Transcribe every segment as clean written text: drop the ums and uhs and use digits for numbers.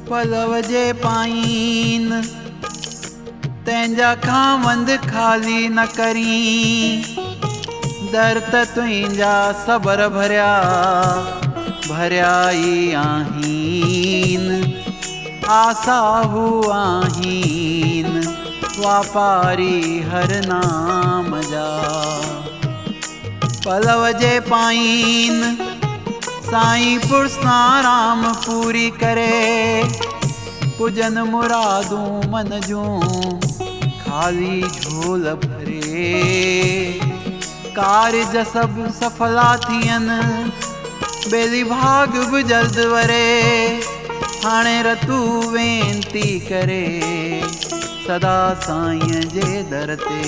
पलव जे पाइन तंहिंजा खावंद खाली न करी। दर त तुंहिंजा सबर भरिया भरिया ई आहीन। आसाहू आहीन वापारी हर नाम जा। पलव जे पाइन साईं पुरस्ना राम पूरी करे। पुजन मुरादूं मन जूं खाली झोल भरे। कारज सब सफला थियन बेली भाग बि जल्द वरे। हाणे रतू वेंती करे सदा साईं जे दर ते।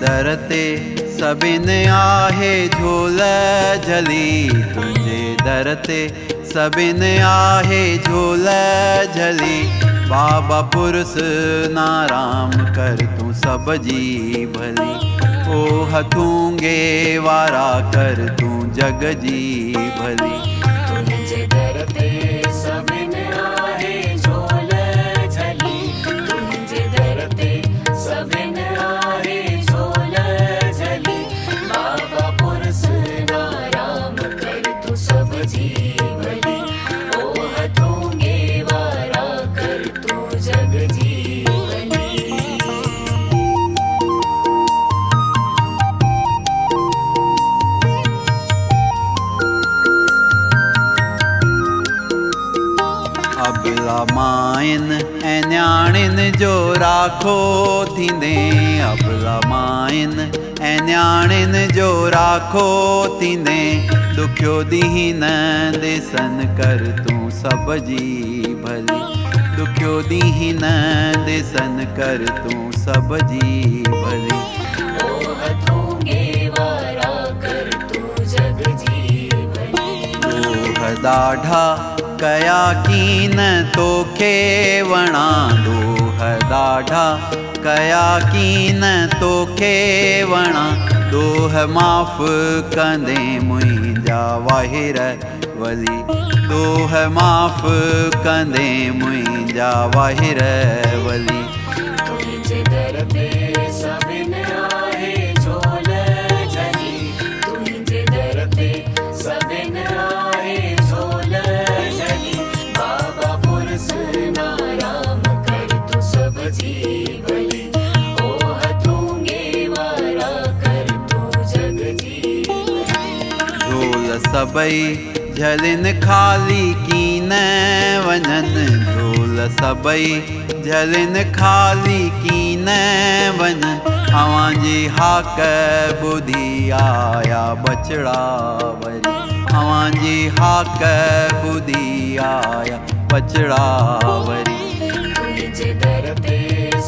दर ते सभिनि आहे झोल झली। तुंहिंजे दर ते सभिनि आहे झोल झली। बाबा पुरस्ना राम कर तूं सब जी भली। ओ हथूंगे वारा कर तूं जग जी भली। तुंहिंजे दर ते सभिनि आहे झोल झली। तुंहिंजे दर ते सभिनि आहे झोल झली। बाबा पुरस्ना राम कर तूं सब जी भली। ओ हथूंगे वारा कर तूं जग जी भली। अबला माइन ऐं न्याणियुनि जो राखो थींदे। अबला माइन ऐं न्याणियुनि जो राखो थींदे। दुखियो ॾींहुं न ॾिसन कर तूं सब जी भली। दुखियो ॾींहुं न ॾिसन कर तूं सब जी भली। ओ हथूंगे वारा कर तूं जग जी भली। दोह ॾाढा कया कीन तोखे वणा। दोह ॾाढा कया कीन तोखे वणा। दोह माफ़ कंदे मुंहिंजा वाहिर वली। दोह माफ़ कंदे मुंहिंजा वाहिर वली। तुंहिंजे दर ते सभिनि आहे झोल झली। तुंहिंजे दर ते सभिनि आहे झोल झली। बाबा पुरस्ना राम कर तूं सब जी भली। ओ हथूंगे वारा कर तूं जग जी भली। झोल सबई झलिन खाली कीन वञनि। झोल सबई झलिन खाली कीन वञनि। अवां जी हाक ॿुधी आया बचड़ा वरी। अवां जी हाक ॿुधी आया बचड़ा वरी। तुंहिंजे दर ते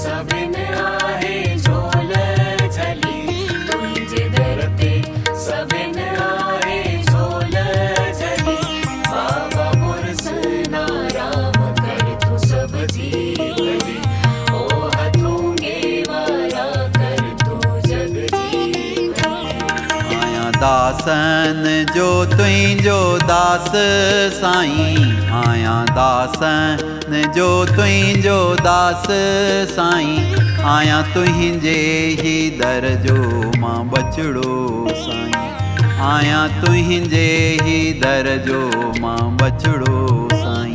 सभिनि आहे झोल झली। तुंहिंजे दर ते सभिनि आहे झोल झली। बाबा पुरस्ना राम कर तूं सब जी भली। ओ हथूंगे वारा कर तूं जग जी भली। आया दासन जो तुंहिंजो दास साईं। आया दासन जो तुंहिंजो दास साईं। आया तुंहिंजे ही दर जो मां बचड़ो साईं। आया तुंहिंजे ही दर जो मां बचड़ो साईं।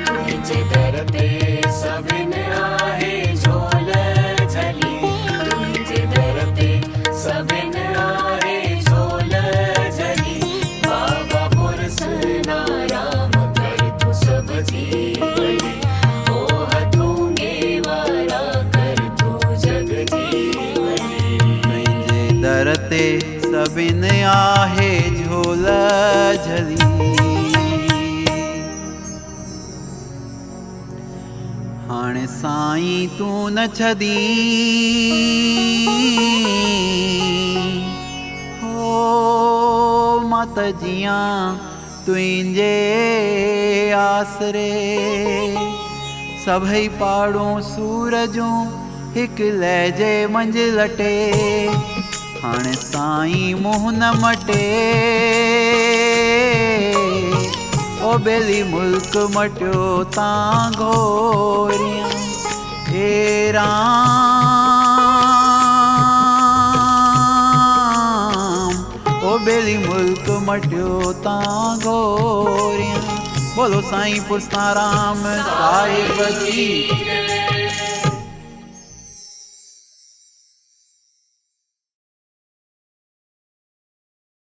तुंहिंजे दर ते सभिनि आहे झोल झली। तुंहिंजे दर ते सभिनि आहे झोल झली। बाबा पुरस्ना राम कर तूं सब जी भली। ओ हथूंगे वारा कर तूं जग जी भली। तुंहिंजे दर ते सभिनि आहे झोल झली। हाणे साईं तूं न छदी। हो मां त जियां तुंहिंजे आसरे। सभई पाड़ों सूरजूं हिक लहजे मंझ लटे हाणे साईं मुंहुं न मटे ओ बेली मुल्क मटियो तां घोरियां हे राम ओ बेली मुल्क मटियो तां घोरियां। बोलो साईं पुरस्ताराम साहिब जी।